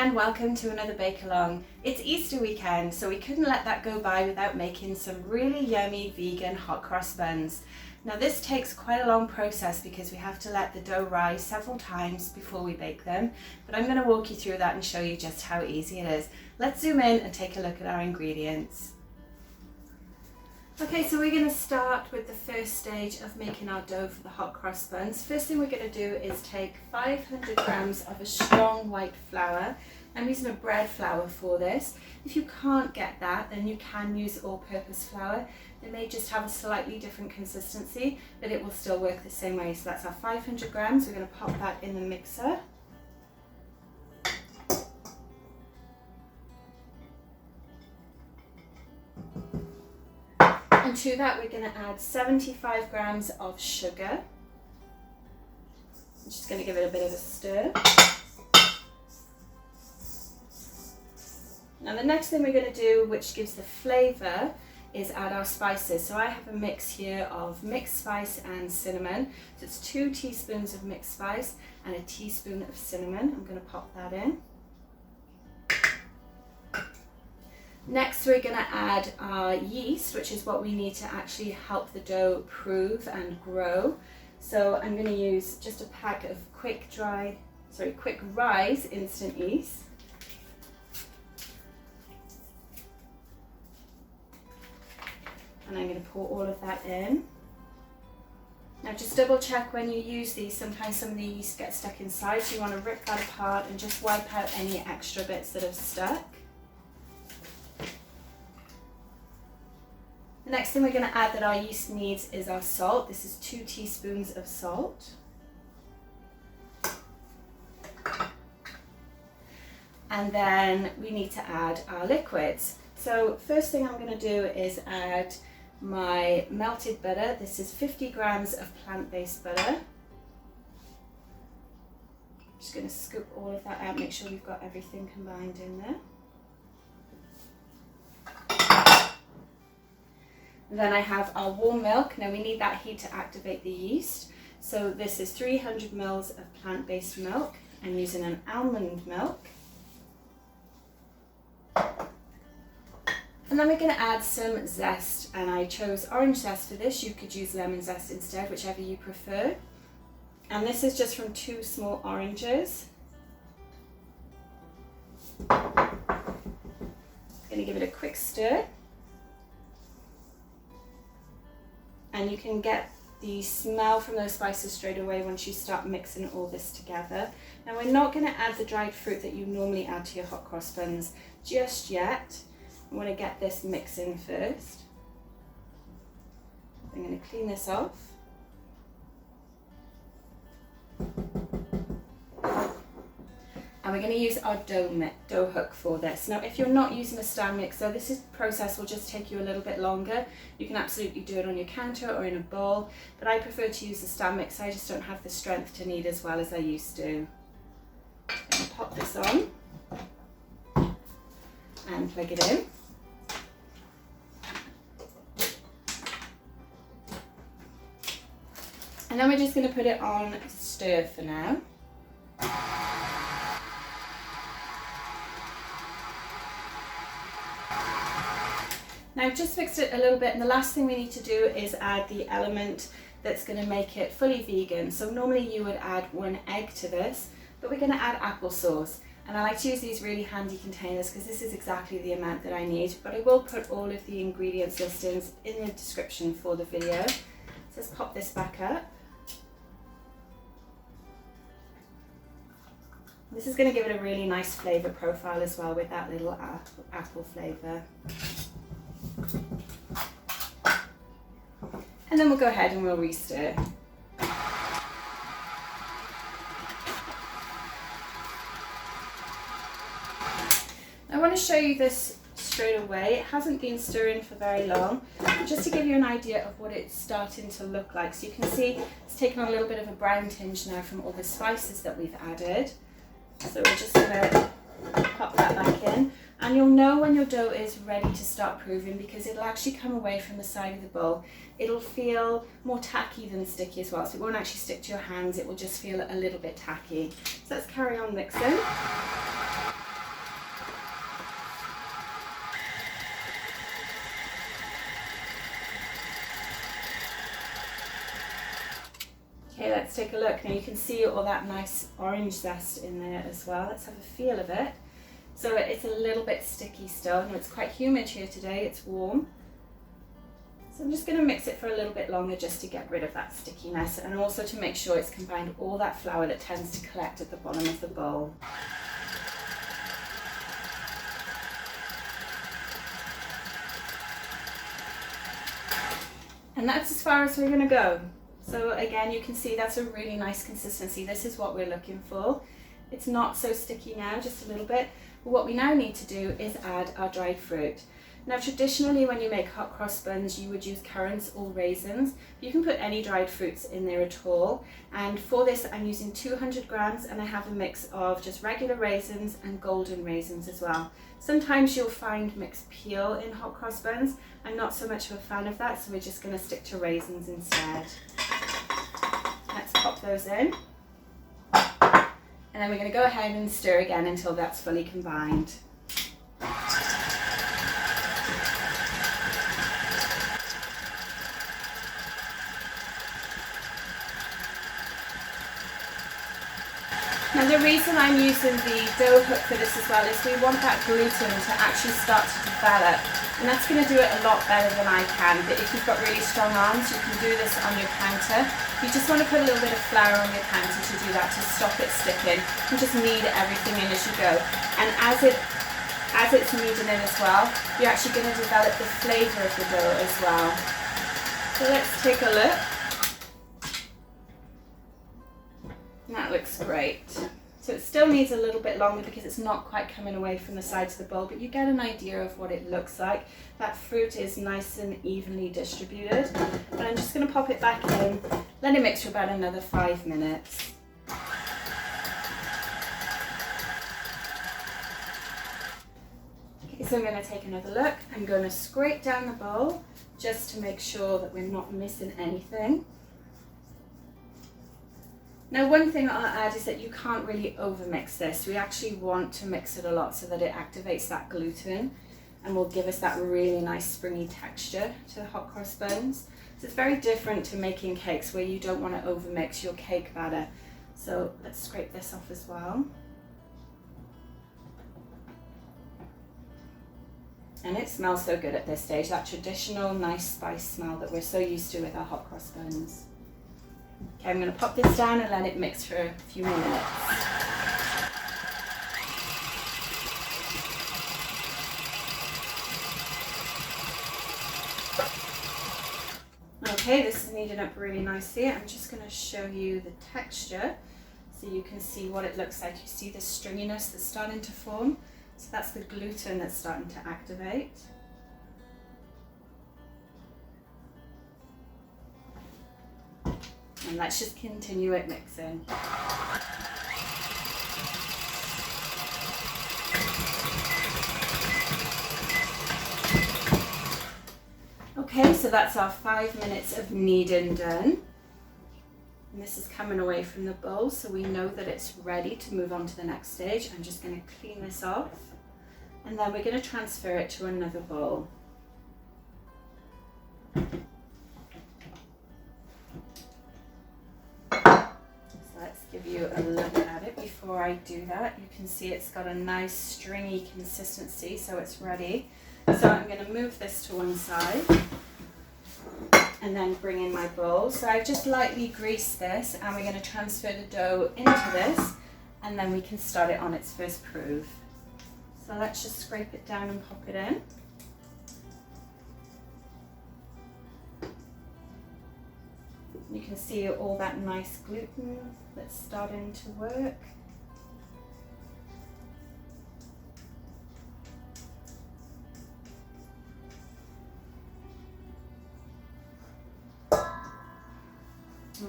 and welcome to another bake along. It's Easter weekend, so we couldn't let that go by without making some really yummy vegan hot cross buns. Now this takes quite a long process because we have to let the dough rise several times before we bake them, but I'm going to walk you through that and show you just how easy it is. Let's zoom in and take a look at our ingredients. Okay, so we're going to start with the first stage of making our dough for the hot cross buns. First thing we're going to do is take 500 grams of a strong white flour. I'm using a bread flour for this. If you can't get that, then you can use all-purpose flour. It may just have a slightly different consistency, but it will still work the same way. So that's our 500 grams. We're going to pop that in the mixer. And to that we're going to add 75 grams of sugar. I'm just going to give it a bit of a stir. Now the next thing we're going to do, which gives the flavour, is add our spices. So I have a mix here of mixed spice and cinnamon. So it's 2 teaspoons of mixed spice and a teaspoon of cinnamon. I'm going to pop that in. Next we're going to add our yeast, which is what we need to actually help the dough prove and grow. So I'm going to use just a pack of quick rise instant yeast. And I'm going to pour all of that in. Now just double check when you use these, sometimes some of the yeast gets stuck inside, so you want to rip that apart and just wipe out any extra bits that have stuck. The next thing we're going to add that our yeast needs is our salt. This is 2 teaspoons of salt. And then we need to add our liquids. So first thing I'm going to do is add my melted butter. This is 50 grams of plant-based butter. I'm just going to scoop all of that out, make sure we've got everything combined in there. And then I have our warm milk. Now we need that heat to activate the yeast. So this is 300 mils of plant-based milk. I'm using an almond milk. And then we're going to add some zest, and I chose orange zest for this. You could use lemon zest instead, whichever you prefer. And this is just from 2 small oranges. Going to give it a quick stir. And you can get the smell from those spices straight away once you start mixing all this together. Now we're not going to add the dried fruit that you normally add to your hot cross buns just yet. I want to get this mix in first. I'm going to clean this off. And we're going to use our dough hook for this. Now if you're not using a stand mixer, this process will just take you a little bit longer. You can absolutely do it on your counter or in a bowl, but I prefer to use the stand mixer. I just don't have the strength to knead as well as I used to. I'm going to pop this on and plug it in. And then we're just going to put it on stir for now. Now I've just mixed it a little bit, and the last thing we need to do is add the element that's going to make it fully vegan. So normally you would add 1 egg to this, but we're going to add applesauce. And I like to use these really handy containers because this is exactly the amount that I need, but I will put all of the ingredients listings in the description for the video. So let's pop this back up. This is going to give it a really nice flavour profile as well with that little apple flavour. And then we'll go ahead and we'll re-stir. I want to show you this straight away. It hasn't been stirring for very long, just to give you an idea of what it's starting to look like. So you can see it's taken on a little bit of a brown tinge now from all the spices that we've added. So we're just going to pop that back in. And you'll know when your dough is ready to start proving because it'll actually come away from the side of the bowl. It'll feel more tacky than sticky as well, so it won't actually stick to your hands, it will just feel a little bit tacky. So let's carry on mixing. Okay, let's take a look. Now you can see all that nice orange zest in there as well. Let's have a feel of it. So it's a little bit sticky still. Now it's quite humid here today, it's warm. So I'm just going to mix it for a little bit longer just to get rid of that stickiness and also to make sure it's combined all that flour that tends to collect at the bottom of the bowl. And that's as far as we're going to go. So again, you can see that's a really nice consistency. This is what we're looking for. It's not so sticky now, just a little bit. But what we now need to do is add our dried fruit. Now traditionally when you make hot cross buns you would use currants or raisins. You can put any dried fruits in there at all. And for this I'm using 200 grams and I have a mix of just regular raisins and golden raisins as well. Sometimes you'll find mixed peel in hot cross buns. I'm not so much of a fan of that, so we're just going to stick to raisins instead. Let's pop those in. And then we're going to go ahead and stir again until that's fully combined. Now the reason I'm using the dough hook for this as well is we want that gluten to actually start to develop, and that's going to do it a lot better than I can. But if you've got really strong arms you can do this on your counter. You just want to put a little bit of flour on your counter to do that, to stop it sticking. You just knead everything in as you go, and as it's kneading in as well you're actually going to develop the flavour of the dough as well. So let's take a look. That looks great. So it still needs a little bit longer because it's not quite coming away from the sides of the bowl, but you get an idea of what it looks like. That fruit is nice and evenly distributed. And I'm just going to pop it back in, let it mix for about another 5 minutes. Okay, so I'm going to take another look. I'm going to scrape down the bowl just to make sure that we're not missing anything. Now one thing I'll add is that you can't really overmix this. We actually want to mix it a lot so that it activates that gluten and will give us that really nice springy texture to the hot cross buns. So it's very different to making cakes where you don't want to overmix your cake batter. So let's scrape this off as well. And it smells so good at this stage, that traditional nice spice smell that we're so used to with our hot cross buns. Okay, I'm going to pop this down and let it mix for a few more minutes. Okay, this is kneading up really nicely. I'm just going to show you the texture so you can see what it looks like. You see the stringiness that's starting to form? So that's the gluten that's starting to activate. And let's just continue it mixing. Okay, so that's our 5 minutes of kneading done. And this is coming away from the bowl, so we know that it's ready to move on to the next stage. I'm just going to clean this off, and then we're going to transfer it to another bowl. Give you a look at it before I do that. You can see it's got a nice stringy consistency, so it's ready. So I'm going to move this to one side and then bring in my bowl. So I've just lightly greased this, and we're going to transfer the dough into this, and then we can start it on its first proof. So let's just scrape it down and pop it in. You can see all that nice gluten that's starting to work.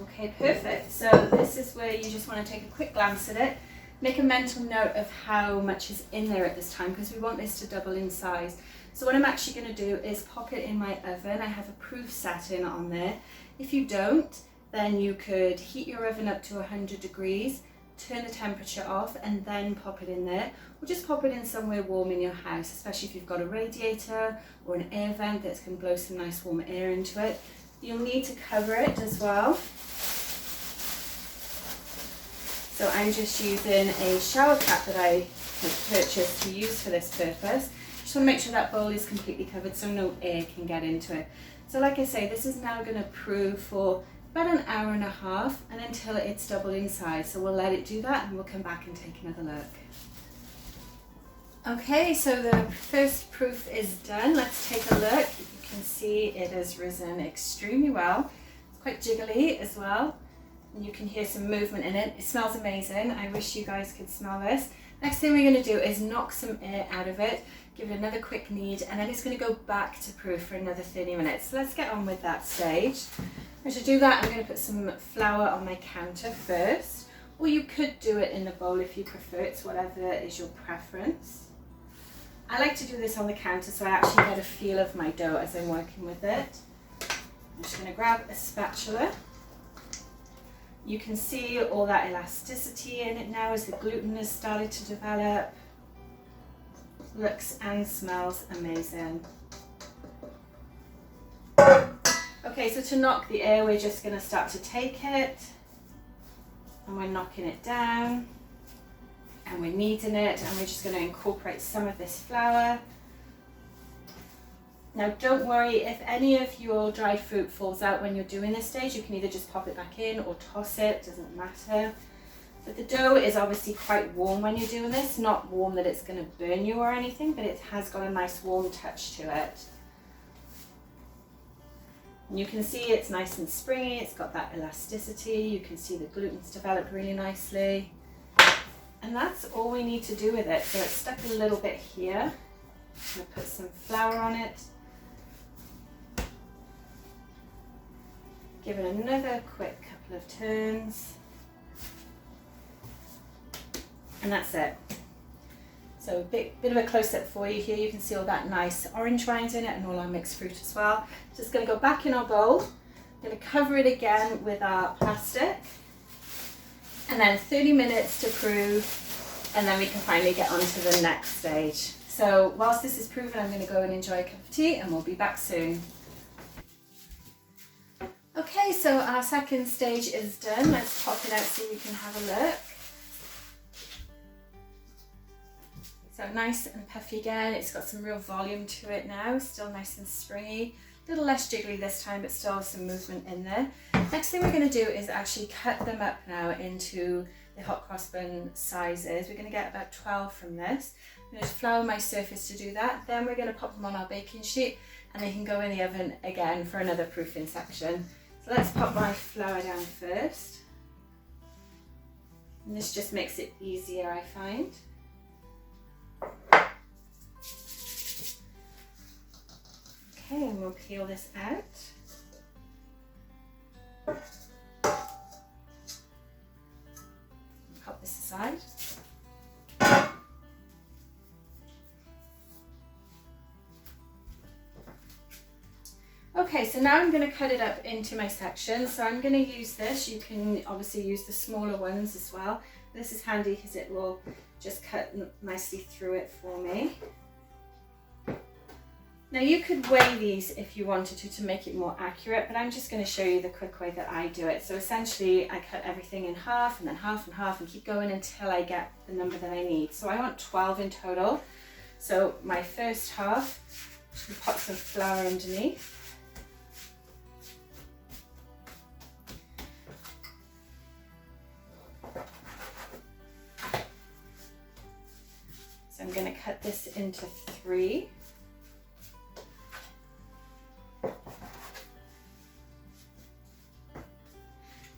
Okay, perfect. So this is where you just want to take a quick glance at it. Make a mental note of how much is in there at this time, because we want this to double in size. So what I'm actually going to do is pop it in my oven. I have a proof setting on there. If you don't, then you could heat your oven up to 100 degrees, turn the temperature off, and then pop it in there. Or just pop it in somewhere warm in your house, especially if you've got a radiator or an air vent that can blow some nice warm air into it. You'll need to cover it as well. So I'm just using a shower cap that I have purchased to use for this purpose. Just want to make sure that bowl is completely covered so no air can get into it. So like I say, this is now going to brew for about an hour and a half and until it's double in size. So we'll let it do that and we'll come back and take another look. Okay, so the first proof is done. Let's take a look. You can see it has risen extremely well. It's quite jiggly as well. And you can hear some movement in it. It smells amazing. I wish you guys could smell this. Next thing we're going to do is knock some air out of it, give it another quick knead, and then it's going to go back to proof for another 30 minutes. So let's get on with that stage. And to do that, I'm going to put some flour on my counter first, or you could do it in the bowl if you prefer. It's whatever is your preference. I like to do this on the counter so I actually get a feel of my dough as I'm working with it. I'm just going to grab a spatula. You can see all that elasticity in it now as the gluten has started to develop. Looks and smells amazing. Okay, so to knock the air, we're just going to start to take it and we're knocking it down. And we're kneading it and we're just going to incorporate some of this flour. Now don't worry if any of your dried fruit falls out when you're doing this stage. You can either just pop it back in or toss it, doesn't matter. But the dough is obviously quite warm when you're doing this, not warm that it's going to burn you or anything, but it has got a nice warm touch to it. And you can see it's nice and springy, it's got that elasticity, you can see the gluten's developed really nicely. And that's all we need to do with it. So it's stuck a little bit here. I'm going to put some flour on it. Give it another quick couple of turns. And that's it. So a bit of a close-up for you here. You can see all that nice orange rind in it and all our mixed fruit as well. Just going to go back in our bowl. I'm going to cover it again with our plastic. And then 30 minutes to proof, and then we can finally get on to the next stage. So whilst this is proven, I'm going to go and enjoy a cup of tea and we'll be back soon. Okay, so our second stage is done. Let's pop it out so you can have a look. So nice and puffy again. It's got some real volume to it now, still nice and springy. A little less jiggly this time, but still some movement in there. Next thing we're going to do is actually cut them up now into the hot cross bun sizes. We're going to get about 12 from this. I'm going to flour my surface to do that. Then we're going to pop them on our baking sheet and they can go in the oven again for another proofing section. So let's pop my flour down first. And this just makes it easier, I find. Okay, and we'll peel this out. Pop this aside. Okay, so now I'm going to cut it up into my sections. So I'm going to use this. You can obviously use the smaller ones as well. This is handy because it will just cut nicely through it for me. Now you could weigh these if you wanted to make it more accurate, but I'm just going to show you the quick way that I do it. So essentially I cut everything in half and then half and half and keep going until I get the number that I need. So I want 12 in total. So my first half, just pop some flour underneath. So I'm going to cut this into 3.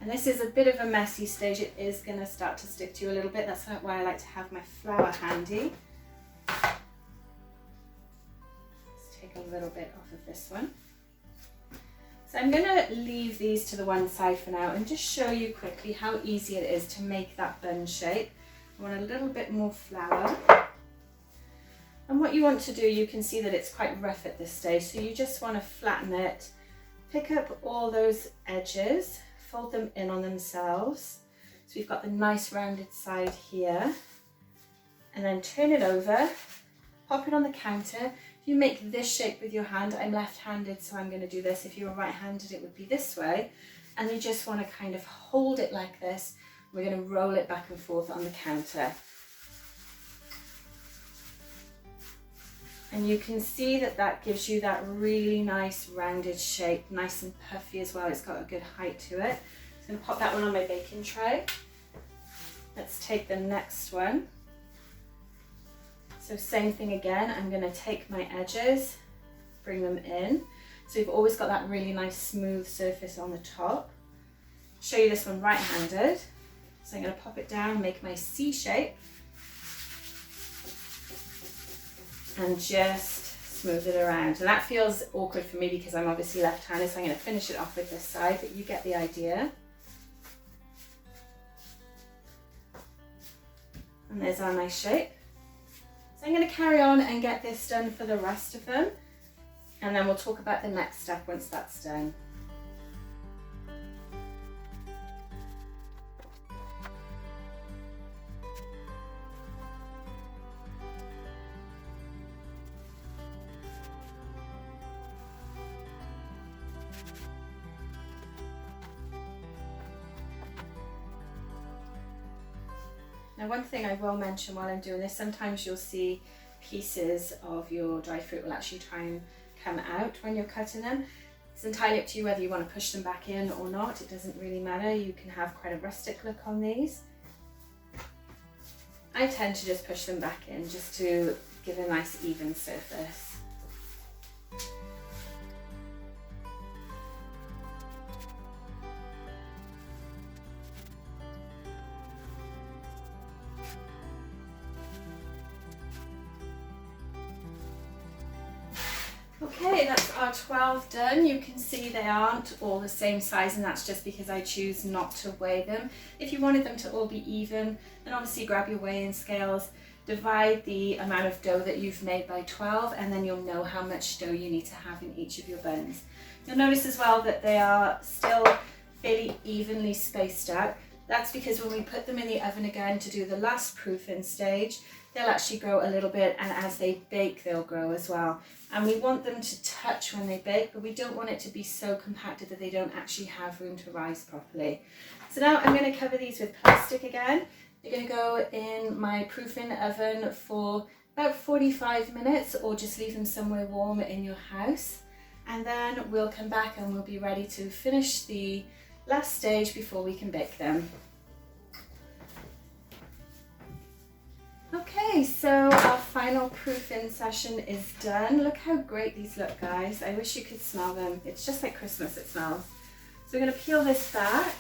And this is a bit of a messy stage. It is going to start to stick to you a little bit. That's why I like to have my flour handy. Let's take a little bit off of this one. So I'm going to leave these to the one side for now and just show you quickly how easy it is to make that bun shape. I want a little bit more flour. And what you want to do, you can see that it's quite rough at this stage. So you just want to flatten it, pick up all those edges, fold them in on themselves. So we've got the nice rounded side here. And then turn it over, pop it on the counter. If you make this shape with your hand, I'm left-handed, so I'm going to do this. If you were right-handed, it would be this way. And you just want to kind of hold it like this, We're going to roll it back and forth on the counter. And you can see that that gives you that really nice rounded shape, nice and puffy as well. It's got a good height to it. I'm going to pop that one on my baking tray. Let's take the next one. So same thing again, I'm going to take my edges, bring them in. So you've always got that really nice smooth surface on the top. Show you this one right-handed. So I'm going to pop it down, make my C shape. And just smooth it around. And that feels awkward for me because I'm obviously left-handed, so I'm going to finish it off with this side, but you get the idea. And there's our nice shape. So I'm going to carry on and get this done for the rest of them, and then we'll talk about the next step once that's done. Now, one thing I will mention while I'm doing this, sometimes you'll see pieces of your dry fruit will actually try and come out when you're cutting them. It's entirely up to you whether you want to push them back in or not. It doesn't really matter. You can have quite a rustic look on these. I tend to just push them back in just to give a nice even surface. Okay, that's our 12 done. You can see they aren't all the same size, and that's just because I choose not to weigh them. If you wanted them to all be even, then obviously grab your weighing scales, divide the amount of dough that you've made by 12, and then you'll know how much dough you need to have in each of your buns. You'll notice as well that they are still fairly evenly spaced out. That's because when we put them in the oven again to do the last proofing stage, they'll actually grow a little bit, and as they bake they'll grow as well. And we want them to touch when they bake, but we don't want it to be so compacted that they don't actually have room to rise properly. So now I'm going to cover these with plastic again. They're going to go in my proofing oven for about 45 minutes, or just leave them somewhere warm in your house. And then we'll come back and we'll be ready to finish the last stage before we can bake them. Okay, so our final proofing session is done. Look how great these look, guys. I wish you could smell them. It's just like Christmas, it smells. So we're going to peel this back.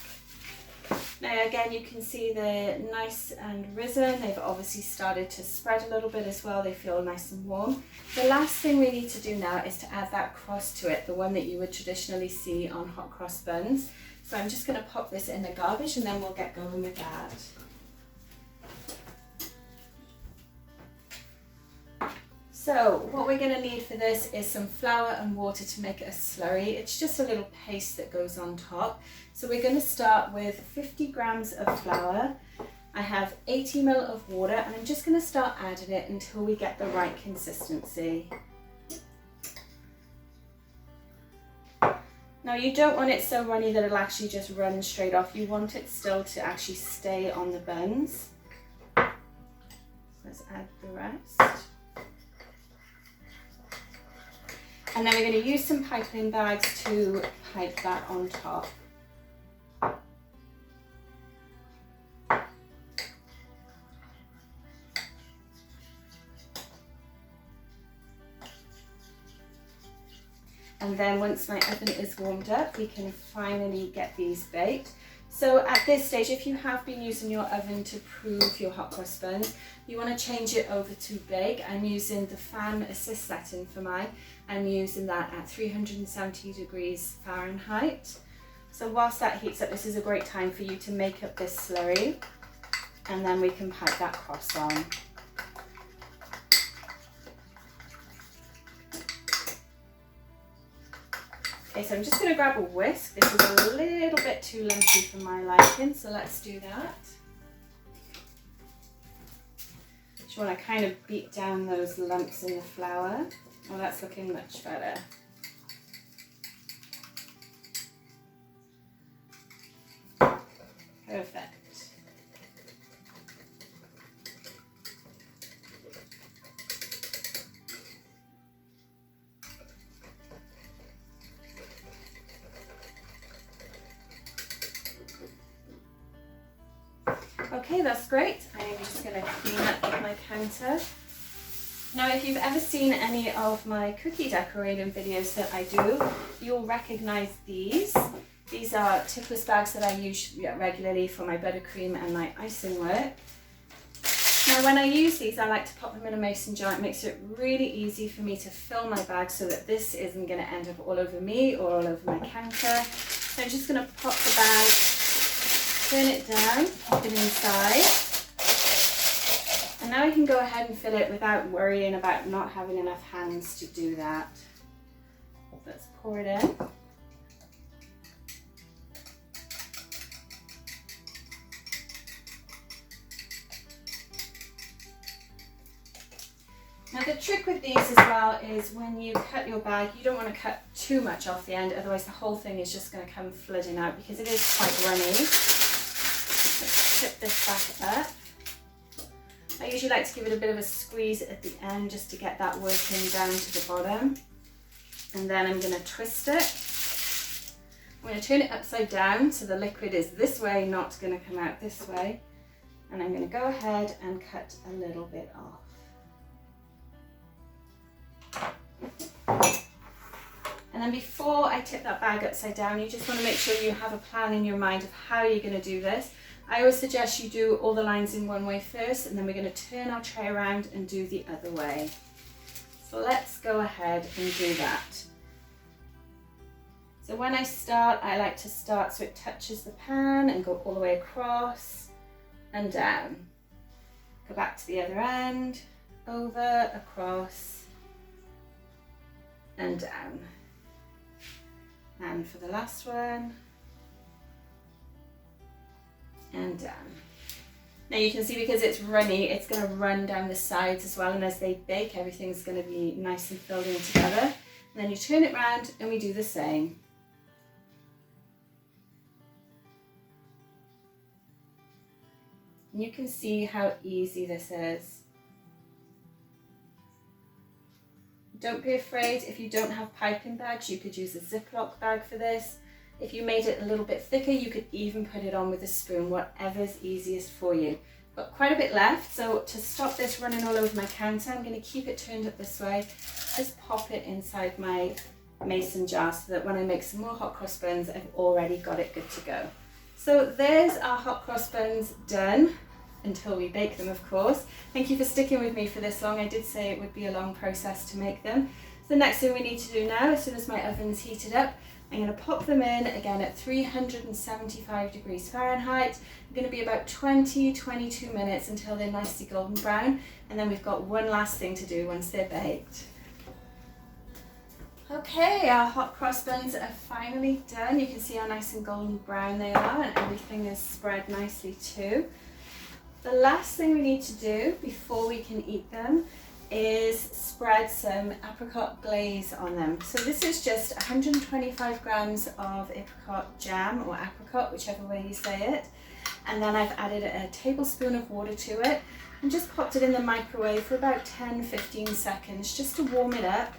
Now again, you can see they're nice and risen. They've obviously started to spread a little bit as well. They feel nice and warm. The last thing we need to do now is to add that cross to it, the one that you would traditionally see on hot cross buns. So I'm just going to pop this in the garbage and then we'll get going with that. So what we're going to need for this is some flour and water to make it a slurry. It's just a little paste that goes on top. So we're going to start with 50 grams of flour. I have 80 ml of water, and I'm just going to start adding it until we get the right consistency. Now you don't want it so runny that it'll actually just run straight off. You want it still to actually stay on the buns. So let's add the rest. And then we're going to use some piping bags to pipe that on top. And then once my oven is warmed up, we can finally get these baked. So at this stage, if you have been using your oven to proof your hot cross buns, you want to change it over to bake. I'm using the fan assist setting for mine. I'm using that at 370 degrees Fahrenheit. So whilst that heats up, this is a great time for you to make up this slurry, and then we can pipe that cross on. Okay, so I'm just going to grab a whisk. This is a little bit too lumpy for my liking, so let's do that. Just want to kind of beat down those lumps in the flour. Oh, that's looking much better. Perfect. Okay, that's great. I'm just going to clean up my counter. Now, if you've ever seen any of my cookie decorating videos that I do, you'll recognize these. These are tipless bags that I use regularly for my buttercream and my icing work. Now, when I use these, I like to pop them in a mason jar. It makes it really easy for me to fill my bag so that this isn't going to end up all over me or all over my counter. So I'm just going to pop the bag, turn it down, pop it inside. And now I can go ahead and fill it without worrying about not having enough hands to do that. Let's pour it in. Now the trick with these as well is when you cut your bag, you don't want to cut too much off the end, otherwise the whole thing is just going to come flooding out because it is quite runny. Let's tip this back up. I usually like to give it a bit of a squeeze at the end just to get that working down to the bottom. And then I'm going to twist it. I'm going to turn it upside down so the liquid is this way, not going to come out this way. And I'm going to go ahead and cut a little bit off. And then before I tip that bag upside down, you just want to make sure you have a plan in your mind of how you're going to do this. I always suggest you do all the lines in one way first, and then we're going to turn our tray around and do the other way. So let's go ahead and do that. So when I start, I like to start so it touches the pan and go all the way across and down. Go back to the other end, over, across, and down. And for the last one, and down. Now you can see because it's runny, it's going to run down the sides as well, and as they bake, everything's going to be nice and filled in together. And then you turn it round and we do the same. And you can see how easy this is. Don't be afraid if you don't have piping bags, you could use a Ziploc bag for this. If you made it a little bit thicker, you could even put it on with a spoon, whatever's easiest for you. Got quite a bit left, so to stop this running all over my counter, I'm going to keep it turned up this way. Just pop it inside my mason jar so that when I make some more hot cross buns, I've already got it good to go. So there's our hot cross buns done, until we bake them, of course. Thank you for sticking with me for this long. I did say it would be a long process to make them. So the next thing we need to do now, as soon as my oven's heated up, I'm going to pop them in again at 375 degrees Fahrenheit. I'm going to be about 20-22 minutes until they're nicely golden brown, and then we've got one last thing to do once they're baked. Okay, our hot cross buns are finally done. You can see how nice and golden brown they are, and everything is spread nicely too. The last thing we need to do before we can eat them is spread some apricot glaze on them. So this is just 125 grams of apricot jam, or apricot, whichever way you say it. And then I've added a tablespoon of water to it and just popped it in the microwave for about 10-15 seconds just to warm it up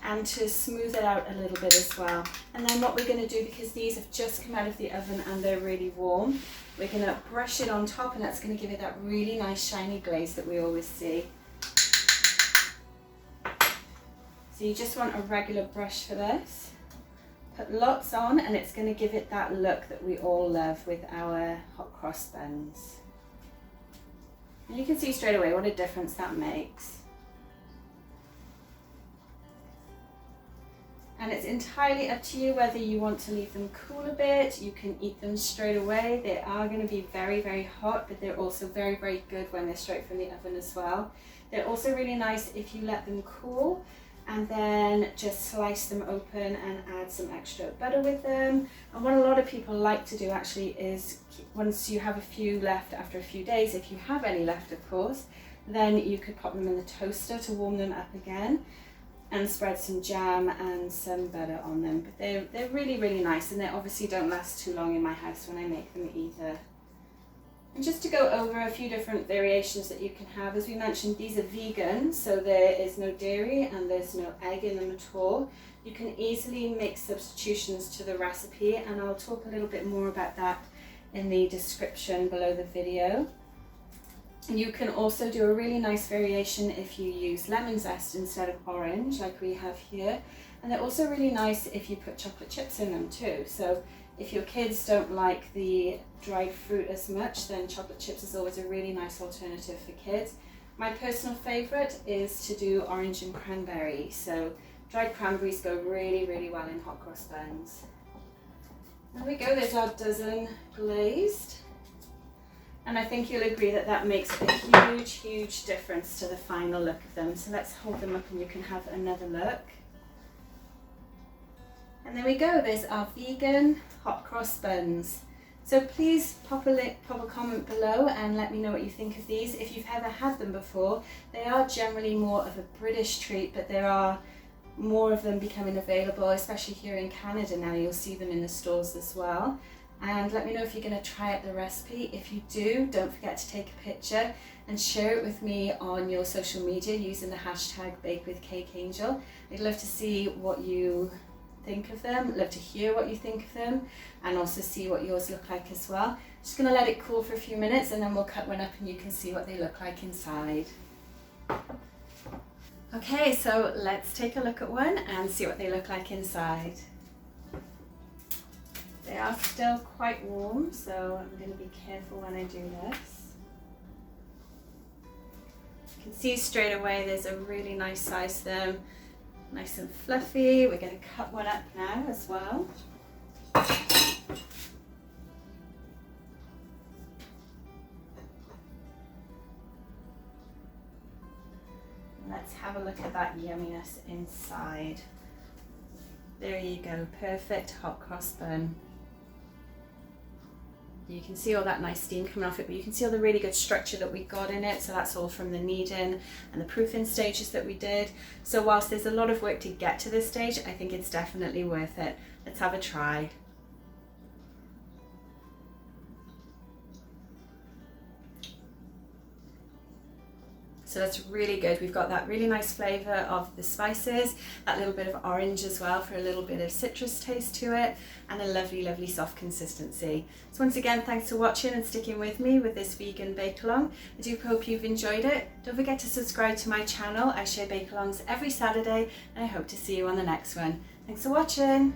and to smooth it out a little bit as well. And then what we're going to do, because these have just come out of the oven and they're really warm, we're going to brush it on top, and that's going to give it that really nice shiny glaze that we always see. So you just want a regular brush for this. Put lots on, and it's going to give it that look that we all love with our hot cross buns. And you can see straight away what a difference that makes. And it's entirely up to you whether you want to leave them cool a bit. You can eat them straight away. They are going to be very, very hot, but they're also very, very good when they're straight from the oven as well. They're also really nice if you let them cool and then just slice them open and add some extra butter with them. And what a lot of people like to do actually is, once you have a few left after a few days, if you have any left of course, then you could pop them in the toaster to warm them up again and spread some jam and some butter on them. But they're really, really nice, and they obviously don't last too long in my house when I make them either. And just to go over a few different variations that you can have, as we mentioned, these are vegan, so there is no dairy and there's no egg in them at all. You can easily make substitutions to the recipe, and I'll talk a little bit more about that in the description below the video. You can also do a really nice variation if you use lemon zest instead of orange, like we have here. And they're also really nice if you put chocolate chips in them too. So if your kids don't like the dried fruit as much, then chocolate chips is always a really nice alternative for kids. My personal favourite is to do orange and cranberry. So dried cranberries go really, really well in hot cross buns. There we go, there's our dozen glazed. And I think you'll agree that that makes a huge, huge difference to the final look of them. So let's hold them up and you can have another look. And there we go, there's our vegan hot cross buns. So please pop a comment below and let me know what you think of these. If you've ever had them before, they are generally more of a British treat, but there are more of them becoming available, especially here in Canada now. You'll see them in the stores as well. And let me know if you're going to try out the recipe. If you do, don't forget to take a picture and share it with me on your social media using the hashtag BakeWithCakeAngel. I'd love to see what you think of them. I'd love to hear what you think of them and also see what yours look like as well. Just going to let it cool for a few minutes and then we'll cut one up and you can see what they look like inside. Okay, so let's take a look at one and see what they look like inside. They are still quite warm, so I'm going to be careful when I do this. You can see straight away there's a really nice size to them, nice and fluffy. We're going to cut one up now as well. Let's have a look at that yumminess inside. There you go, perfect hot cross bun. You can see all that nice steam coming off it, but you can see all the really good structure that we got in it. So that's all from the kneading and the proofing stages that we did. So whilst there's a lot of work to get to this stage, I think it's definitely worth it. Let's have a try. So that's really good. We've got that really nice flavour of the spices, that little bit of orange as well for a little bit of citrus taste to it, and a lovely, lovely soft consistency. So once again, thanks for watching and sticking with me with this vegan bake-along. I do hope you've enjoyed it. Don't forget to subscribe to my channel. I share bake-alongs every Saturday, and I hope to see you on the next one. Thanks for watching.